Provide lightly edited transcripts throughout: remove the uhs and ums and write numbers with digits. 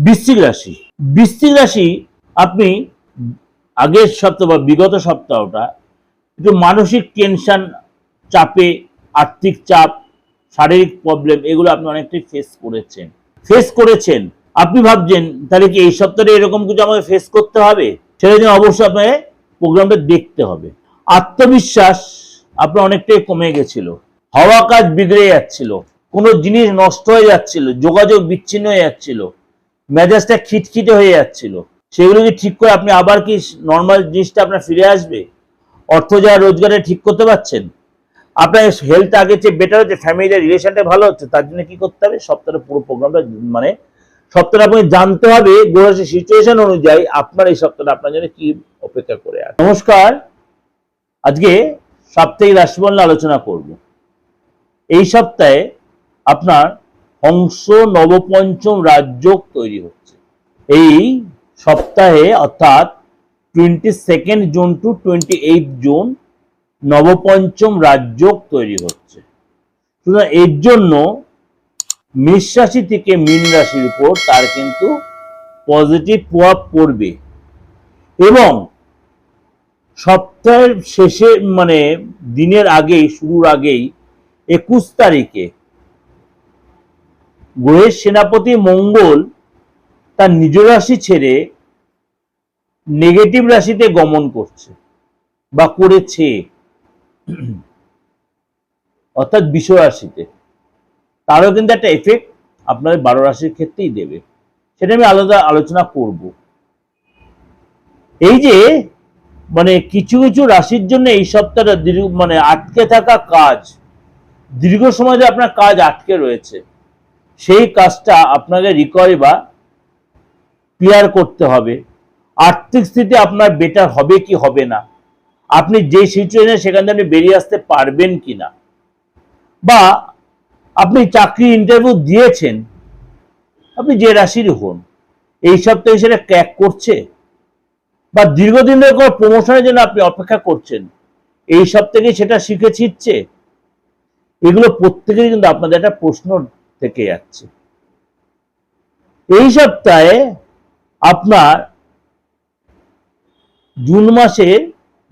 বৃশ্চিক রাশি। বৃশ্চিক রাশি আপনি আগের সপ্তাহ বা বিগত সপ্তাহটা একটু মানসিক টেনশন, চাপে, আর্থিক চাপ, শারীরিক প্রবলেম এগুলো আপনি অনেকটাই ফেস করেছেন। আপনি ভাবছেন তাহলে কি এই সপ্তাহে এরকম কিছু আমাকে ফেস করতে হবে? সেটার জন্য অবশ্যই আপনাকে প্রোগ্রামটা দেখতে হবে। আত্মবিশ্বাস আপনার অনেকটাই কমে গেছিল, হওয়া কাজ বিগড়ে যাচ্ছিল, কোনো জিনিস নষ্ট হয়ে যাচ্ছিল, যোগাযোগ বিচ্ছিন্ন হয়ে যাচ্ছিল, মেজাজটা খিটখিটে হয়ে যাচ্ছিল, সেগুলোকে ঠিক করে আপনি আবার কি নর্মাল জিনিসটা আপনার ফিরে আসবে? অর্থ যা রোজগারে ঠিক করতে পারছেন, আপনার হেলথ আগে চেয়ে বেটার হচ্ছে, ফ্যামিলি রিলেশনটা ভালো হচ্ছে, তার জন্য কি করতে হবে? সপ্তাহের পুরো প্রোগ্রামটা মানে সপ্তাহে আপনি জানতে হবে গ্রহের সিচুয়েশন অনুযায়ী আপনার এই সপ্তাহটা আপনার জন্য কি অপেক্ষা করে আছে। নমস্কার, আজকে সাপ্তাহিক রাশিফল নিয়ে আলোচনা করব। এই সপ্তাহে আপনার হংস নবপঞ্চম রাজযোগ তৈরি হচ্ছে। এই সপ্তাহে অর্থাৎ 22 জুন টু 28 জুন নবপঞ্চম রাজযোগ তৈরি হচ্ছে। সুতরাং এর জন্য মেষ রাশি থেকে মীন রাশির উপর তার কিন্তু পজিটিভ প্রভাব পড়বে এবং সপ্তাহের শেষে মানে দিনের আগেই, শুরুর আগেই 21 তারিখে গ্রহের সেনাপতি মঙ্গল তার নিজ রাশি ছেড়ে নেগেটিভ রাশিতে গমন করছে বা করেছে, অর্থাৎ বৃষ রাশিতে। তারও কিন্তু একটা এফেক্ট আপনাদের 12 রাশির ক্ষেত্রেই দেবে, সেটা আমি আলাদা আলোচনা করব। এই যে মানে কিছু কিছু রাশির জন্য এই সপ্তাহটা মানে আটকে থাকা কাজ, দীর্ঘ সময় ধরে আপনার কাজ আটকে রয়েছে, সেই কাজটা আপনাকে রিকভারি বা ক্লিয়ার করতে হবে। আর্থিক স্থিতি আপনার বেটার হবে কি হবে না, আপনি যে সিচুয়েশনে সেখান থেকে আপনি বেরিয়ে আসতে পারবেন কিনা, বা আপনি চাকরি ইন্টারভিউ দিয়েছেন, আপনি যে রাশির হন, এই সপ্তাহে সেটা ক্র্যাক করছে, বা দীর্ঘদিন ধরে কোনো প্রমোশনের জন্য আপনি অপেক্ষা করছেন, এই সপ্তাহে সেটা শিখে ছিটছে, এগুলো প্রত্যেকেরই কিন্তু আপনাদের একটা প্রশ্ন থেকে যাচ্ছে। এই সপ্তাহে আপনার জুন মাসের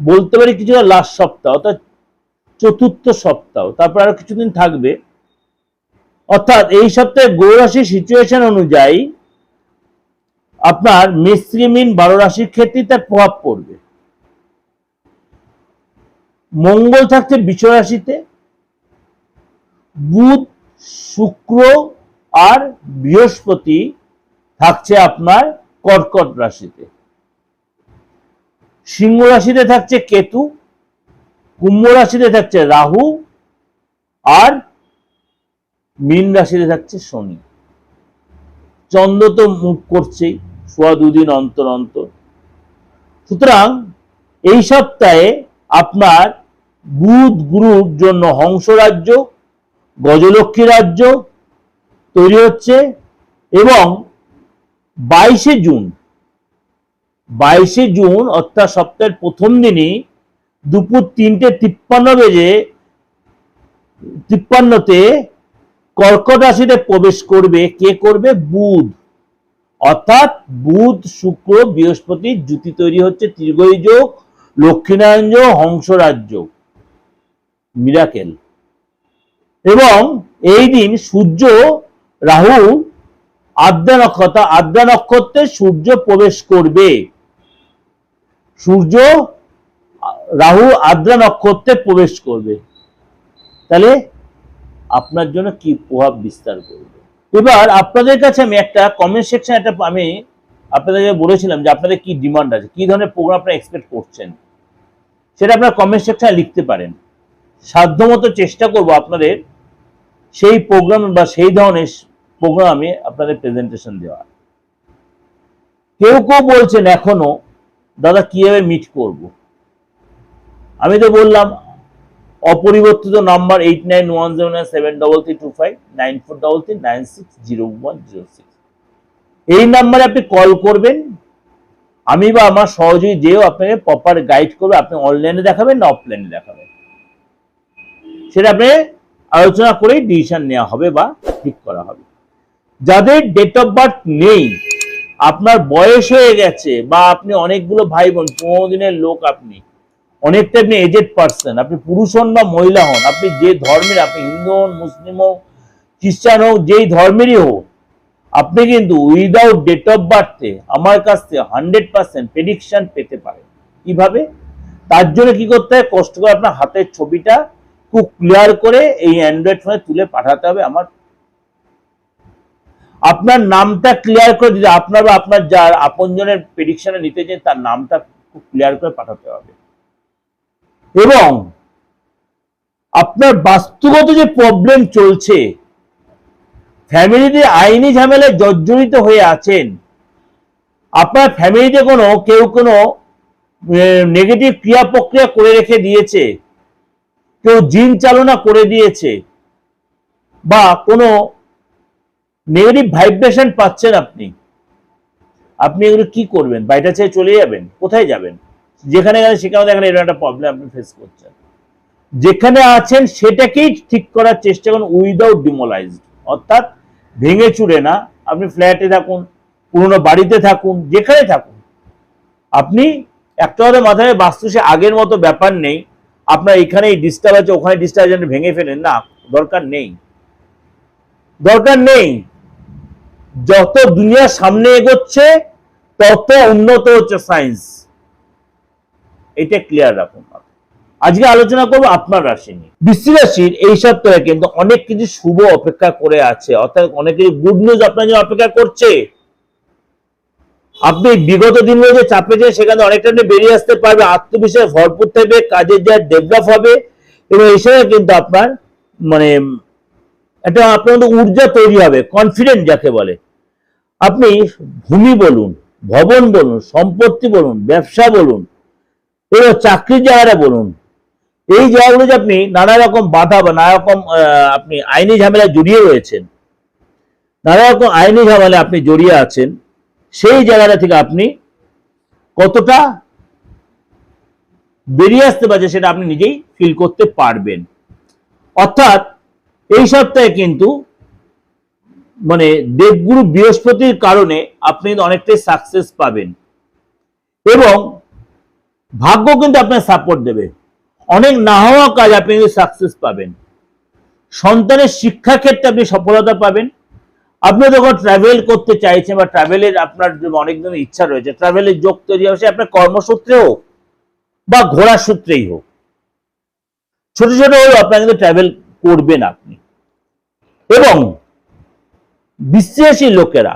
বলতে পারি কিছুটা লাস্ট সপ্তাহ, অর্থাৎ চতুর্থ সপ্তাহ, তারপর আরো কিছুদিন থাকবে। অর্থাৎ এই সপ্তাহে গ্রহ রাশির সিচুয়েশন অনুযায়ী আপনার মেষ থেকে মীন 12 রাশির ক্ষেত্রে তার প্রভাব পড়বে। মঙ্গল থাকছে বৃষ রাশিতে, বুধ, শুক্র আর বৃহস্পতি থাকছে আপনার কর্কট রাশিতে। সিংহ রাশিতে থাকছে কেতু, কুম্ভ রাশিতে থাকছে রাহু, আর মীন রাশিতে থাকছে শনি। চন্দ্র তো মুভ করছেই সোয়া 2 দিন অন্তর অন্তর। সুতরাং এই সপ্তাহে আপনার বুধ গুরুর জন্য হংস রাজ্য, গজলক্ষ্মী রাজ্য তৈরি হচ্ছে এবং 22 জুন অর্থাৎ সপ্তাহের প্রথম দিনই দুপুর 3:53 কর্কট রাশিতে প্রবেশ করবে। কে করবে? বুধ। অর্থাৎ বুধ শুক্র বৃহস্পতির জুতি তৈরি হচ্ছে, ত্রিগোই যোগ, লক্ষ্মীনারায়ণ যোগ, হংস রাজ্য, মিরাকেল। এবং এই দিন সূর্য রাহু আদ্রা নক্ষত্রে সূর্য প্রবেশ করবে। সূর্য রাহু আদ্রা নক্ষত্রে প্রবেশ করবে, তাহলে আপনার জন্য কি প্রভাব বিস্তার করবে। এবার আপনাদের কাছে আমি একটা কমেন্ট সেকশন আমি আপনাদেরকে বলেছিলাম যে আপনাদের কি ডিমান্ড আছে, কি ধরনের প্রোগ্রাম আপনারা এক্সপেক্ট করছেন, সেটা আপনারা কমেন্ট সেকশনে লিখতে পারেন। সাধ্যমতো চেষ্টা করব আপনাদের সেই প্রোগ্রাম বা সেই ধরনের প্রোগ্রামে আপনাদের প্রেজেন্টেশন দেওয়া। কেউ কেউ বলছেন এখনো দাদা কিভাবে মিট করব। আমি তো বললাম অপরিবর্তিত নাম্বার 8910973325 9433960106, এই নাম্বারে আপনি কল করবেন। আমি বা আমার সহযোগী যেও আপনাকে প্রপার গাইড করবে, আপনি অনলাইনে দেখাবেন না অফলাইনে দেখাবেন, সেটা আপনি আলোচনা করেই ডিসিশন নেওয়া হবে বা ঠিক করা হবে। যাদের ডেট অফ বার্থ নেই আপনার বয়স হয়ে গেছে বা আপনি অনেকগুলো ভাই বোন, 15 দিনের লোক, আপনি অনেকটা আপনি এজেড পার্সন, আপনি পুরুষ হন বা মহিলা হন, আপনি যে ধর্মের, আপনি হিন্দু হন, মুসলিম হোক, খ্রিস্টান হোক, যেই ধর্মেরই হোক, আপনি কিন্তু উইদাউট ডেট অফ বার্থে আমার কাছ থেকে 100% প্রেডিকশন পেতে পারেন। কিভাবে? তার জন্য কি করতে হয়, কষ্ট করে আপনার হাতের ছবিটা খুব ক্লিয়ার করে এই অ্যান্ড্রয়েড ফোনে তুলে পাঠাতে হবে আমার। আপনার নামটা ক্লিয়ার করে দিতে, আপনার বা আপনার যার আপনজনের প্রেডিকশনে নিতে চান তার নামটা খুব ক্লিয়ার করে পাঠাতে হবে। এবং আপনার বাস্তবত যে প্রবলেম চলছে, ফ্যামিলিতে আইনি ঝামেলায় জর্জরিত হয়ে আছেন, আপনার ফ্যামিলিতে কেউ কোনো নেগেটিভ ক্রিয়া প্রক্রিয়া করে রেখে দিয়েছে, কেউ জিন চালনা করে দিয়েছে, বা কোনো নেগেটিভ ভাইব্রেশন পাচ্ছেন আপনি, আপনি এগুলো কি করবেন? বাড়িটা ছেড়ে চলে যাবেন? কোথায় যাবেন? যেখানে গেলে সেখানে দেখেন এরকম একটা প্রবলেম আপনি ফেস করছেন। যেখানে আছেন সেটাকেই ঠিক করার চেষ্টা করুন উইদাউট ডিমোলাইজড, অর্থাৎ ভেঙে চুরে না। আপনি ফ্ল্যাটে থাকুন, পুরোনো বাড়িতে থাকুন, যেখানে থাকুন, আপনি একটা কথা মাথায়, বাস্তু সে আগের মতো ব্যাপার নেই, আপনার এখানে ডিস্টার্ব আছে ওখানে ডিস্টার্ব আছে ভেঙে ফেলেন না, দরকার নেই, দরকার নেই। যত দুনিয়ার সামনে এগোচ্ছে তত উন্নত হচ্ছে সায়েন্স, এটা ক্লিয়ার রাখুন। আজকে আলোচনা করবো আপনার রাশি নিয়ে। বৃশ্চিক রাশির এই সপ্তাহে কিন্তু অনেক কিছু শুভ অপেক্ষা করে আছে, অর্থাৎ অনেক কিছু গুড নিউজ আপনার জন্য অপেক্ষা করছে। আপনি বিগত দিনগুলো যে চাপে যে সেখানে অনেকটা বেরিয়ে আসতে পারবে, আত্মবিশ্বাস ভরপুর থাকবে, কাজের যা ডেভেলপ হবে, এবং এই সময় কিন্তু আপনার মানে একটা আপনার মধ্যে ঊর্জা তৈরি হবে, কনফিডেন্ট যাকে বলে। আপনি ভূমি বলুন, ভবন বলুন, সম্পত্তি বলুন, ব্যবসা বলুন, এবং চাকরির জায়গাটা বলুন, এই জায়গাগুলো যে আপনি নানা রকম বাধা বা নানা রকম আপনি আইনি ঝামেলা জড়িয়ে রয়েছেন, নানা রকম আইনি ঝামেলা আপনি জড়িয়ে আছেন, সেই জায়গাটা থেকে আপনি কতটা বেরিয়ে আসতে পারছে সেটা আপনি নিজেই ফিল করতে পারবেন। অর্থাৎ এই সপ্তাহে কিন্তু মানে দেবগুরু বৃহস্পতির কারণে আপনি অনেকটাই সাকসেস পাবেন, এবং ভাগ্য কিন্তু আপনার সাপোর্ট দেবে। অনেক না হওয়া কাজ আপনি কিন্তু সাকসেস পাবেন। সন্তানের শিক্ষা ক্ষেত্রে আপনি সফলতা পাবেন। আপনি যখন ট্রাভেল করতে চাইছেন বা ট্রাভেলের আপনার অনেক দিনের ইচ্ছা রয়েছে, ট্রাভেলের যোগ তৈরি হবে, সে আপনার কর্মসূত্রে হোক বা ঘোড়ার সূত্রেই হোক, ছোট ছোট হলেও আপনার কিন্তু ট্রাভেল করবেন আপনি। এবং বিশ্বাসী লোকেরা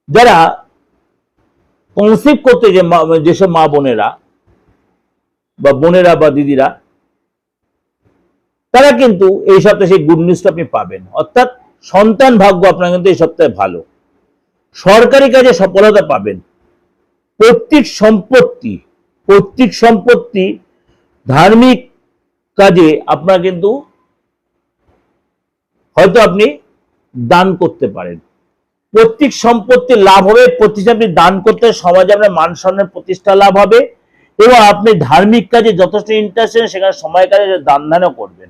যারা কনসিভ করতে, যেসব মা বোনেরা বা দিদিরা, তারা কিন্তু এই সপ্তাহে সেই গুড নিউজটা আপনি পাবেন। অর্থাৎ সন্তান ভাগ্য আপনার কিন্তু এই সপ্তাহে ভালো, সরকারি কাজে সফলতা পাবেন, পৈতৃক সম্পত্তি ধার্মিক কাজে আপনার কিন্তু হয়তো আপনি দান করতে পারেন, পৈতৃক সম্পত্তি লাভ হবে, প্রতিষ্ঠা আপনি দান করতে সমাজে আপনার মান সম্মানের প্রতিষ্ঠা লাভ হবে, এবং আপনি ধার্মিক কাজে যথেষ্ট ইন্টারেস্ট সেখানে সময় কাজে দান ধানও করবেন।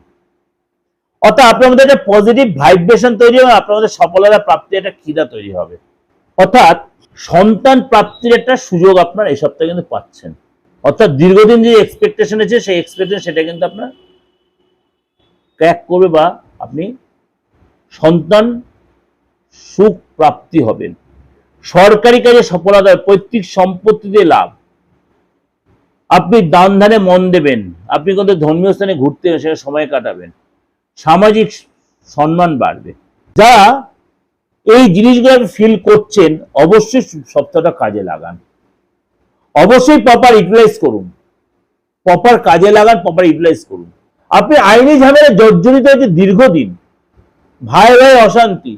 অর্থাৎ আপনার মধ্যে একটা পজিটিভ ভাইব্রেশন তৈরি হবে, আপনার মধ্যে সফলতা প্রাপ্তির একটা খিদা তৈরি হবে। অর্থাৎ সন্তান প্রাপ্তির একটা সুযোগ আপনার এই সপ্তাহে কিন্তু পাচ্ছেন। অর্থাৎ দীর্ঘদিন যে এক্সপেকটেশন আছে সেই এক্সপেকটেশন সেটা কিন্তু আপনার ক্র্যাক করবে, বা আপনি সন্তান সুখ প্রাপ্তি হবেন, সরকারি কাজে সফলতা, পৈতৃক সম্পত্তিতে লাভ, আপনি দান ধানে মন দেবেন, আপনি কিন্তু ধর্মীয় স্থানে ঘুরতে সেখানে সময় কাটাবেন, সামাজিক সম্মান বাড়বে। যারা এই জিনিসগুলো ফিল করছেন অবশ্যই সপ্তাহটা কাজে লাগান, অবশ্যই প্রপার ইউটিলাইজ করুন, প্রপার কাজে লাগান, প্রপার ইউটিলাইজ করুন। আপনি আইনি ঝামেলায় জর্জরিত হয়েছে দীর্ঘদিন, ভাই অশান্তি,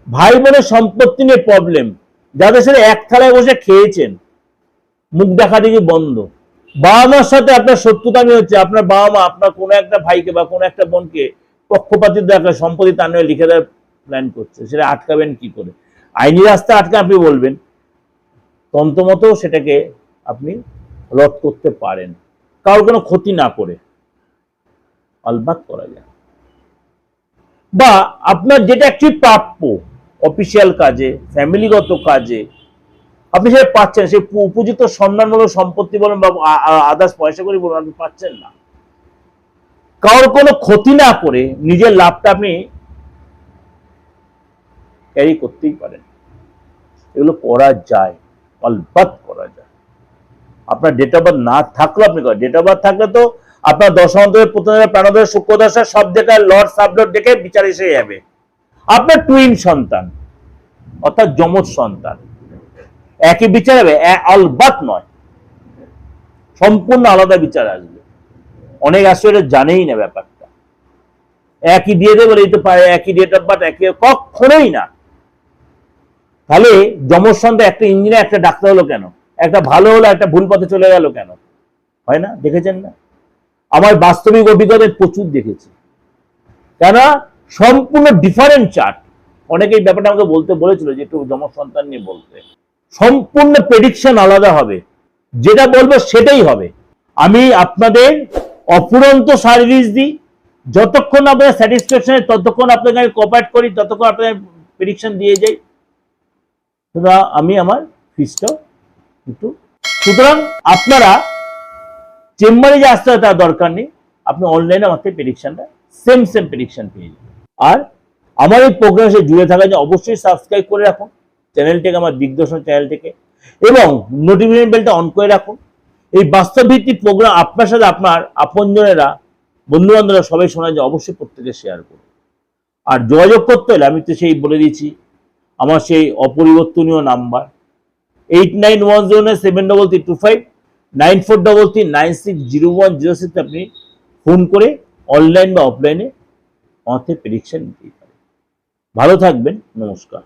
ভাই বোনের সম্পত্তি নিয়ে প্রবলেম, যাদের সাথে এক থালায় বসে খেয়েছেন, মুখ দেখা দেখি বন্ধ, বাবা মার সাথে আপনার শত্রুতামি হচ্ছে, আপনার বাবা মা আপনার কোনো একটা ভাইকে বা কোনো একটা বোনকে পক্ষপাতিত্ব দেখা সম্পত্তি তার নয় লিখে দেওয়ার প্ল্যান করছে, সেটা আটকাবেন কি করে? আইনি রাস্তা আটকে আপনি বলবেন, তন্ত্রমতো সেটাকে আপনি রদ করতে পারেন, কারোর কোনো ক্ষতি না করে আলবাত করা যায়। বা আপনার যেটা একটি প্রাপ্য, অফিসিয়াল কাজে, ফ্যামিলিগত কাজে, আপনি সেটা পাচ্ছেন, সেই উপযুক্ত সম্মানমূলক সম্পত্তি বলুন বা আদার্স পয়সা করে বলুন, আপনি পাচ্ছেন না। কারোর কোনো ক্ষতি না করে নিজের লাভটা আপনি ক্যারি করতেই পারেন। এগুলো করা যায়, অলবাত করা যায়। আপনার ডেট অফ বার্থ না থাকলেও আপনি করেন। ডেট অফ বার্থ থাকলে তো আপনার দশান্তরে, প্রথমে প্রাণোদয়, সূক্ষ্মদশা সব জায়গায় লর্ড সাবলর্ড দেখে বিচার এসে যাবে। আপনার টুইন সন্তান অর্থাৎ যমজ সন্তান, একই বিচার হবে? অলবাত নয়, সম্পূর্ণ আলাদা বিচার আসবে। অনেক আসলে জানেই না ব্যাপারটা, একই দিয়ে দেবে, এই তো একই ডেট অফ বার্থ, একই, কখনোই না। তাহলে যমজ সন্তান, একটা ইঞ্জিনিয়ার একটা ডাক্তার হলো কেন? একটা ভালো হলো, একটা ভুল পথে চলে গেল কেন? হয় না? দেখেছেন না? আমার বাস্তবিক অভিজ্ঞতায় প্রচুর দেখেছি। কেন? সম্পূর্ণ ডিফারেন্ট চার্ট। অনেকেই ব্যাপারটা আমাকে বলতে বলেছিল যে একটু যমজ সন্তান নিয়ে বলতে। সম্পূর্ণ প্রেডিকশন আলাদা হবে, যেটা বলবো সেটাই হবে। আমি আপনাদের অফুরন্ত সার্ভিস দিই, যতক্ষণ আপনাদের স্যাটিসফ্যাকশন, ততক্ষণ আপনাকে আমি কোঅপারেট করি, ততক্ষণ আপনাদের প্রেডিকশন দিয়ে যাই। সুতরাং আমি আমার ফিসটাও একটু, সুতরাং আপনারা চেম্বারে যে আসতে হয় তার দরকার নেই, আপনি অনলাইনে আমার থেকে প্রেডিকশনটা সেম প্রেডিকশন পেয়ে যাবেন। আর আমার এই প্রোগ্রামে জুড়ে থাকার জন্য অবশ্যই সাবস্ক্রাইব করে রাখুন চ্যানেলটিকে, আমার দিগদর্শন চ্যানেলটিকে, এবং নোটিফিকেশন বেলটা অন করে রাখুন। এই বাস্তব ভিত্তিক প্রোগ্রাম আপনার সাথে আপনার আপনজনেরা, বন্ধু বান্ধবরা সবাই শোনার জন্য অবশ্যই প্রত্যেকে শেয়ার করুন। আর যোগাযোগ করতে হলে আমি তো সেই বলে দিয়েছি, আমার সেই অপরিবর্তনীয় নাম্বার 8910733325 9433960106, আপনি ফোন করে অনলাইন বা অফলাইনে আমাদের প্রেডিকশন নিতেই পারেন। ভালো থাকবেন, নমস্কার।